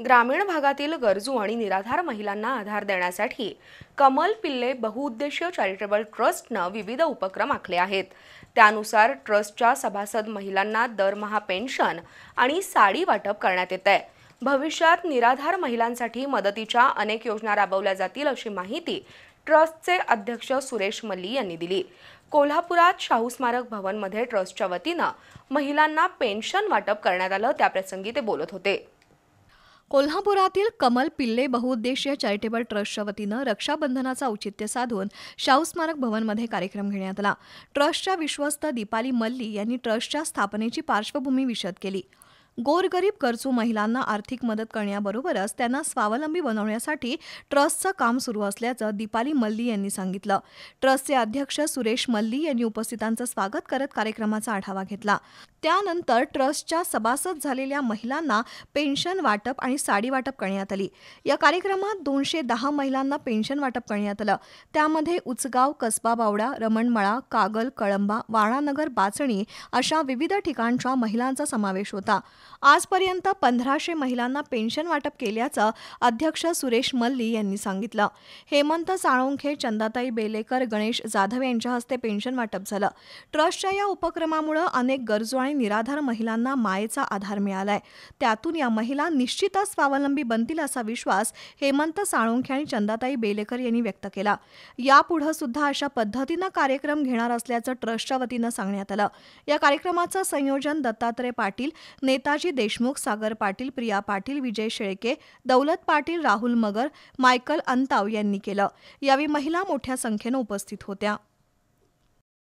ग्रामीण भागातील गरजू आणि निराधार महिलांना आधार देण्यासाठी कमल पिल्ले बहुउद्देशीय चॅरिटेबल ट्रस्टनं विविध उपक्रम आखले आहेत। त्यानुसार ट्रस्टच्या सभासद महिलांना दरमहा पेन्शन आणि साडी वाटप करण्यात येत आहे। भविष्यात निराधार महिलांसाठी मदतीच्या अनेक योजना राबवल्या जातील अशी माहिती ट्रस्टचे अध्यक्ष सुरेश मल्ली यांनी दिली। कोल्हापुरात शाहू स्मारक भवनमध्ये ट्रस्टच्या वतीनं महिलांना पेन्शन वाटप करण्यात आलं, त्याप्रसंगी ते बोलत होते। कोल्हापुरातील कमल पिल्ले बहुउद्देशीय चॅरिटेबल ट्रस्टच्या वतीनं रक्षाबंधनाचा औचित्य साधून शाहू स्मारक भवनमध्ये कार्यक्रम घेण्यात आला। ट्रस्टच्या विश्वस्त दीपाली मल्ली यांनी ट्रस्टच्या स्थापनेची पार्श्वभूमी विशद केली। गोरगरीब गरजू महिलांना आर्थिक मदत करण्याबरोबरच त्यांना स्वावलंबी बनवण्यासाठी ट्रस्टचं काम सुरू असल्याचं दीपाली मल्ली यांनी सांगितलं। ट्रस्टचे अध्यक्ष सुरेश मल्ली यांनी उपस्थितांचं स्वागत करत कार्यक्रमाचा आढावा घेतला। त्यानंतर ट्रस्टच्या सभासद झालेल्या महिलांना पेन्शन वाटप आणि साडी वाटप करण्यात आली। या कार्यक्रमात 210 महिलांना पेन्शन वाटप करण्यात आलं। त्यामध्ये उचगाव, कसबा बावडा, रमणमळा, कागल, कळंबा, वाणानगर, बाचणी अशा विविध ठिकाणच्या महिलांचा समावेश होता। आजपर्यंत 1500 महिलांना पेन्शन वाटप केल्याचं अध्यक्ष सुरेश मल्ली यांनी सांगितलं। हेमंत साळुंखे, चंदाताई बेलेकर, गणेश जाधव यांच्या हस्ते पेन्शन वाटप झालं। ट्रस्टच्या या उपक्रमामुळे अनेक गरजू आणि निराधार महिलांना मायेचा आधार मिळालाय। त्यातून या महिला निश्चितच स्वावलंबी बनतील असा विश्वास हेमंत साळुंखे आणि चंदाताई बेलेकर यांनी व्यक्त केला। यापुढे सुद्धा अशा पद्धतीनं कार्यक्रम घेणार असल्याचं ट्रस्टच्या वतीनं सांगण्यात आलं। या कार्यक्रमाचं संयोजन दत्तात्रय पाटील, नेताजी देशमुख, सागर पाटील, प्रिया पाटील, विजय शेळके, दौलत पाटील, राहुल मगर, मायकल अंताव यांनी केलं। यावेळी महिला मोठ्या संख्येनं उपस्थित होत्या।